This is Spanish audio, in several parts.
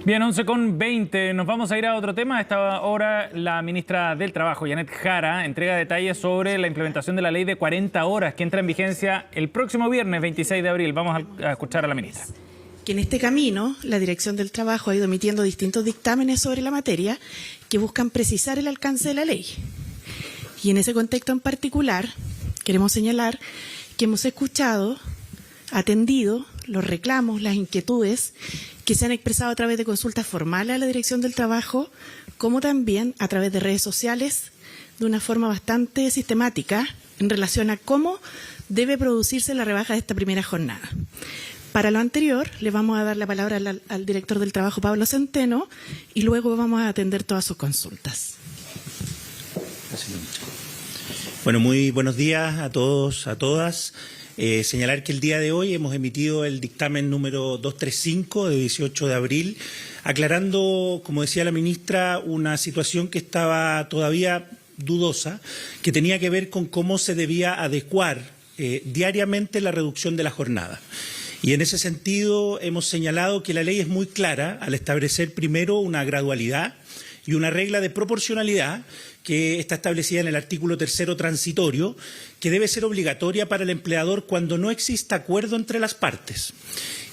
Bien, 11:20. Nos vamos a ir a otro tema. A esta hora la ministra del Trabajo, Janet Jara, entrega detalles sobre la implementación de la ley de 40 horas que entra en vigencia el próximo viernes 26 de abril. Vamos a escuchar a la ministra. Que en este camino la Dirección del Trabajo ha ido emitiendo distintos dictámenes sobre la materia que buscan precisar el alcance de la ley. Y en ese contexto en particular queremos señalar que hemos escuchado, atendido los reclamos, las inquietudes que se han expresado a través de consultas formales a la Dirección del Trabajo, como también a través de redes sociales, de una forma bastante sistemática en relación a cómo debe producirse la rebaja de esta primera jornada. Para lo anterior, le vamos a dar la palabra al director del Trabajo, Pablo Centeno, y luego vamos a atender todas sus consultas. Bueno, muy buenos días a todos, a todas. Señalar que el día de hoy hemos emitido el dictamen número 235 de 18 de abril, aclarando, como decía la ministra, una situación que estaba todavía dudosa, que tenía que ver con cómo se debía adecuar diariamente la reducción de la jornada. Y en ese sentido hemos señalado que la ley es muy clara al establecer primero una gradualidad y una regla de proporcionalidad que está establecida en el artículo 3º transitorio, que debe ser obligatoria para el empleador cuando no exista acuerdo entre las partes.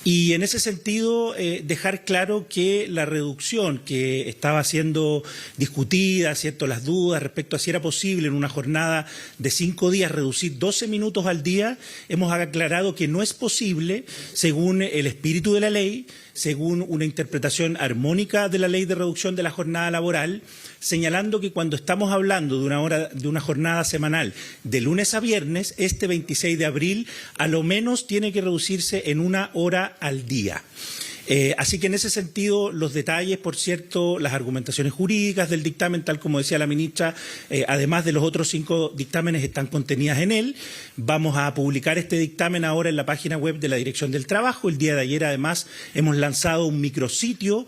Y en ese sentido, dejar claro que la reducción que estaba siendo discutida, ¿cierto?, las dudas respecto a si era posible en una jornada de 5 días reducir 12 minutos al día, hemos aclarado que no es posible según el espíritu de la ley, según una interpretación armónica de la ley de reducción de la jornada laboral, señalando que cuando estamos hablando de una jornada semanal de lunes a viernes, este 26 de abril, a lo menos tiene que reducirse en 1 hora al día. Así que en ese sentido, los detalles, por cierto, las argumentaciones jurídicas del dictamen, tal como decía la ministra, además de los otros 5 dictámenes, están contenidas en él. Vamos a publicar este dictamen ahora en la página web de la Dirección del Trabajo. El día de ayer, además, hemos lanzado un micrositio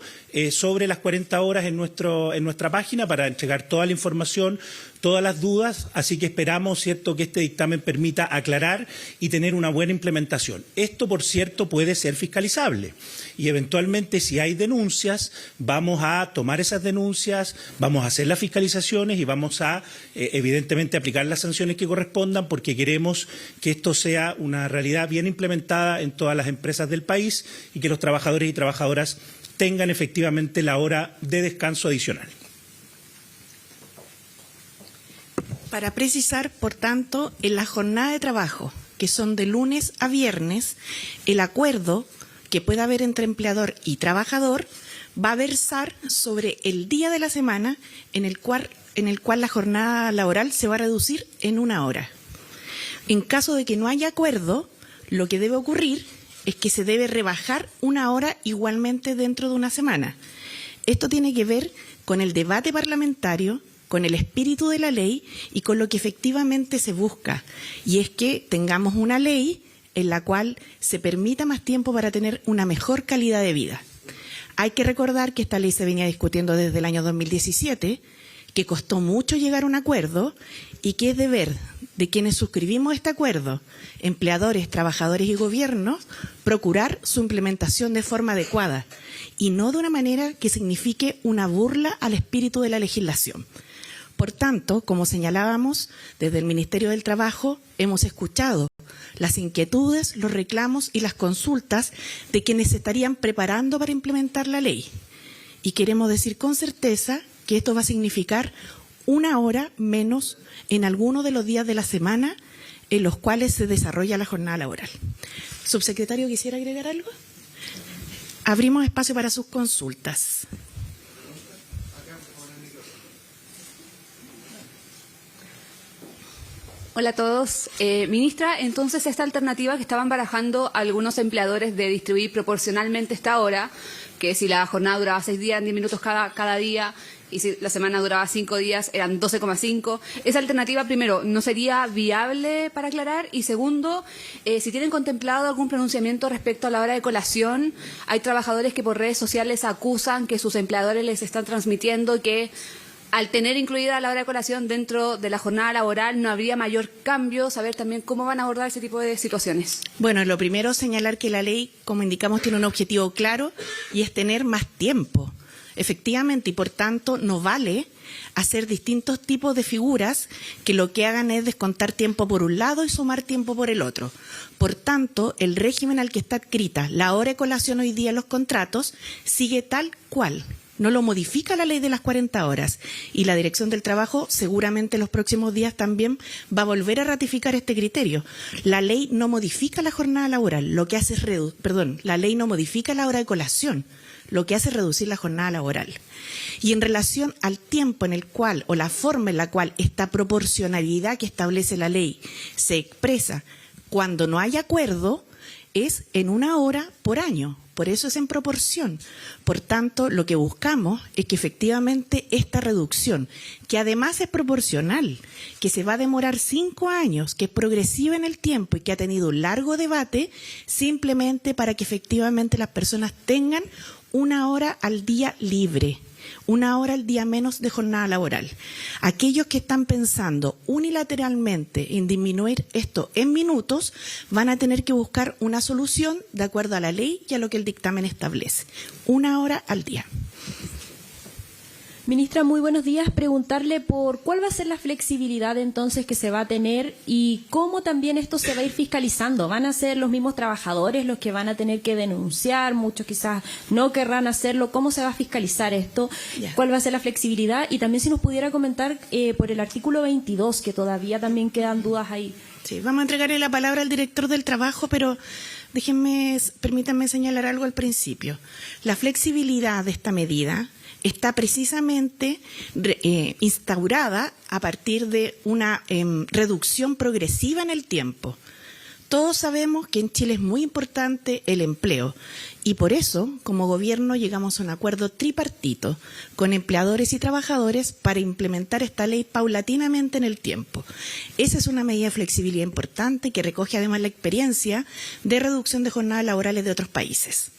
sobre las 40 horas en nuestra página para entregar toda la información, todas las dudas, así que esperamos, ¿cierto?, que este dictamen permita aclarar y tener una buena implementación. Esto, por cierto, puede ser fiscalizable y eventualmente, si hay denuncias, vamos a tomar esas denuncias, vamos a hacer las fiscalizaciones y vamos a, evidentemente, aplicar las sanciones que correspondan, porque queremos que esto sea una realidad bien implementada en todas las empresas del país y que los trabajadores y trabajadoras tengan efectivamente la hora de descanso adicional. Para precisar, por tanto, en la jornada de trabajo, que son de lunes a viernes, el acuerdo que pueda haber entre empleador y trabajador va a versar sobre el día de la semana en el cual la jornada laboral se va a reducir en 1 hora. En caso de que no haya acuerdo, lo que debe ocurrir es que se debe rebajar 1 hora igualmente dentro de una semana. Esto tiene que ver con el debate parlamentario, con el espíritu de la ley y con lo que efectivamente se busca. Y es que tengamos una ley en la cual se permita más tiempo para tener una mejor calidad de vida. Hay que recordar que esta ley se venía discutiendo desde el año 2017, que costó mucho llegar a un acuerdo y que es deber de quienes suscribimos este acuerdo, empleadores, trabajadores y gobiernos, procurar su implementación de forma adecuada y no de una manera que signifique una burla al espíritu de la legislación. Por tanto, como señalábamos, desde el Ministerio del Trabajo hemos escuchado las inquietudes, los reclamos y las consultas de quienes se estarían preparando para implementar la ley. Y queremos decir con certeza que esto va a significar 1 hora menos en alguno de los días de la semana en los cuales se desarrolla la jornada laboral. Subsecretario, ¿quisiera agregar algo? Abrimos espacio para sus consultas. Hola a todos. Ministra, entonces esta alternativa que estaban barajando algunos empleadores de distribuir proporcionalmente esta hora, que si la jornada duraba 6 días, 10 minutos cada día, y si la semana duraba 5 días, eran 12,5. ¿Esa alternativa, primero, no sería viable para aclarar? Y segundo, si tienen contemplado algún pronunciamiento respecto a la hora de colación, hay trabajadores que por redes sociales acusan que sus empleadores les están transmitiendo que al tener incluida la hora de colación dentro de la jornada laboral, no habría mayor cambio, saber también cómo van a abordar ese tipo de situaciones. Bueno, lo primero, señalar que la ley, como indicamos, tiene un objetivo claro y es tener más tiempo. Efectivamente, y por tanto no vale hacer distintos tipos de figuras que lo que hagan es descontar tiempo por un lado y sumar tiempo por el otro. Por tanto, el régimen al que está adscrita la hora de colación hoy día en los contratos sigue tal cual. No lo modifica la ley de las 40 horas y la Dirección del Trabajo seguramente en los próximos días también va a volver a ratificar este criterio. La ley no modifica la jornada laboral, lo que hace es la ley no modifica la hora de colación, lo que hace es reducir la jornada laboral. Y en relación al tiempo en el cual o la forma en la cual esta proporcionalidad que establece la ley se expresa cuando no hay acuerdo, es en 1 hora por año. Por eso es en proporción. Por tanto, lo que buscamos es que efectivamente esta reducción, que además es proporcional, que se va a demorar 5 años, que es progresiva en el tiempo y que ha tenido un largo debate, simplemente para que efectivamente las personas tengan 1 hora al día libre. 1 hora al día menos de jornada laboral. Aquellos que están pensando unilateralmente en disminuir esto en minutos van a tener que buscar una solución de acuerdo a la ley y a lo que el dictamen establece. 1 hora al día. Ministra, muy buenos días. Preguntarle por cuál va a ser la flexibilidad entonces que se va a tener y cómo también esto se va a ir fiscalizando. ¿Van a ser los mismos trabajadores los que van a tener que denunciar? Muchos quizás no querrán hacerlo. ¿Cómo se va a fiscalizar esto? ¿Cuál va a ser la flexibilidad? Y también si nos pudiera comentar por el artículo 22, que todavía también quedan dudas ahí. Sí, vamos a entregarle la palabra al director del trabajo, pero permítanme señalar algo al principio. La flexibilidad de esta medida está precisamente instaurada a partir de una reducción progresiva en el tiempo. Todos sabemos que en Chile es muy importante el empleo y por eso, como gobierno, llegamos a un acuerdo tripartito con empleadores y trabajadores para implementar esta ley paulatinamente en el tiempo. Esa es una medida de flexibilidad importante que recoge además la experiencia de reducción de jornadas laborales de otros países.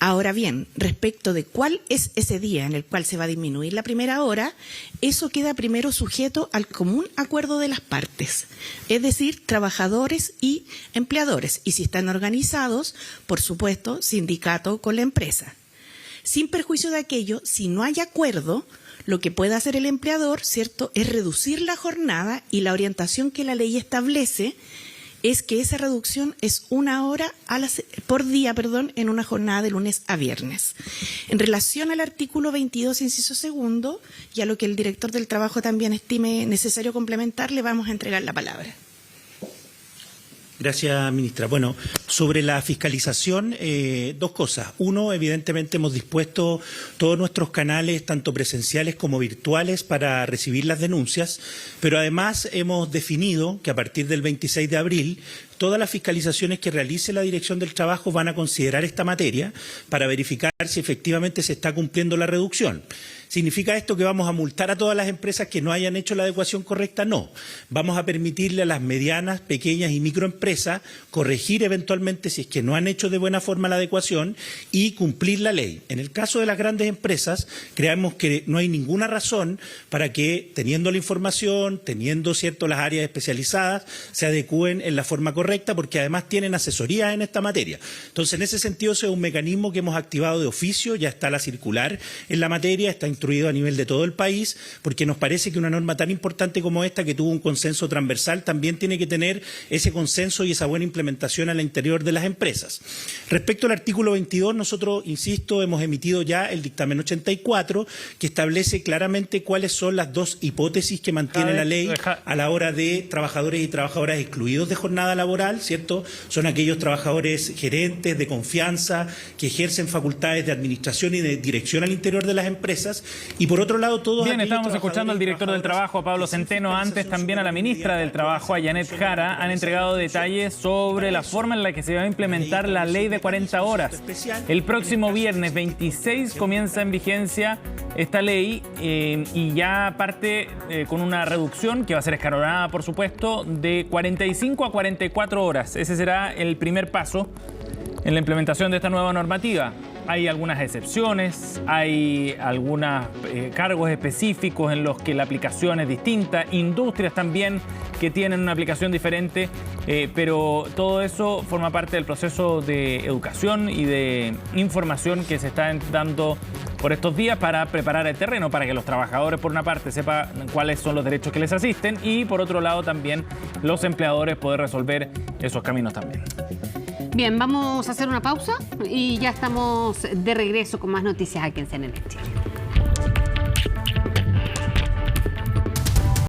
Ahora bien, respecto de cuál es ese día en el cual se va a disminuir la primera hora, eso queda primero sujeto al común acuerdo de las partes, es decir, trabajadores y empleadores, y si están organizados, por supuesto, sindicato con la empresa. Sin perjuicio de aquello, si no hay acuerdo, lo que puede hacer el empleador, ¿cierto?, es reducir la jornada y la orientación que la ley establece es que esa reducción es 1 hora por día, en una jornada de lunes a viernes. En relación al artículo 22, inciso segundo, y a lo que el director del trabajo también estime necesario complementar, le vamos a entregar la palabra. Gracias, ministra. Bueno, sobre la fiscalización, 2 cosas. Uno, evidentemente hemos dispuesto todos nuestros canales, tanto presenciales como virtuales, para recibir las denuncias, pero además hemos definido que a partir del 26 de abril todas las fiscalizaciones que realice la Dirección del Trabajo van a considerar esta materia para verificar si efectivamente se está cumpliendo la reducción. ¿Significa esto que vamos a multar a todas las empresas que no hayan hecho la adecuación correcta? No. Vamos a permitirle a las medianas, pequeñas y microempresas corregir eventualmente si es que no han hecho de buena forma la adecuación y cumplir la ley. En el caso de las grandes empresas, creemos que no hay ninguna razón para que, teniendo la información, teniendo las áreas especializadas, se adecúen en la forma correcta, porque además tienen asesorías en esta materia. Entonces, en ese sentido, ese es un mecanismo que hemos activado de oficio, ya está la circular en la materia, está instruido a nivel de todo el país, porque nos parece que una norma tan importante como esta, que tuvo un consenso transversal, también tiene que tener ese consenso y esa buena implementación al interior de las empresas. Respecto al artículo 22, nosotros, insisto, hemos emitido ya el dictamen 84, que establece claramente cuáles son las 2 hipótesis que mantiene la ley a la hora de trabajadores y trabajadoras excluidos de jornada laboral, ¿cierto? Son aquellos trabajadores gerentes de confianza que ejercen facultades de administración y de dirección al interior de las empresas. Y por otro lado, todos bien, estamos escuchando al director del Trabajo, a Pablo Centeno, antes también a la ministra del Trabajo, a Janet Jara, han entregado detalles sobre la forma en la que se va a implementar la ley de 40 horas. El próximo viernes 26 comienza en vigencia esta ley y ya parte con una reducción que va a ser escalonada, por supuesto, de 45 a 44 horas. Ese será el primer paso. en la implementación de esta nueva normativa. Hay algunas excepciones, hay algunos cargos específicos en los que la aplicación es distinta, industrias también que tienen una aplicación diferente, pero todo eso forma parte del proceso de educación y de información que se está dando por estos días para preparar el terreno, para que los trabajadores, por una parte, sepan cuáles son los derechos que les asisten y, por otro lado, también los empleadores poder resolver esos caminos también. Bien, vamos a hacer una pausa y ya estamos de regreso con más noticias aquí en CNN Chile.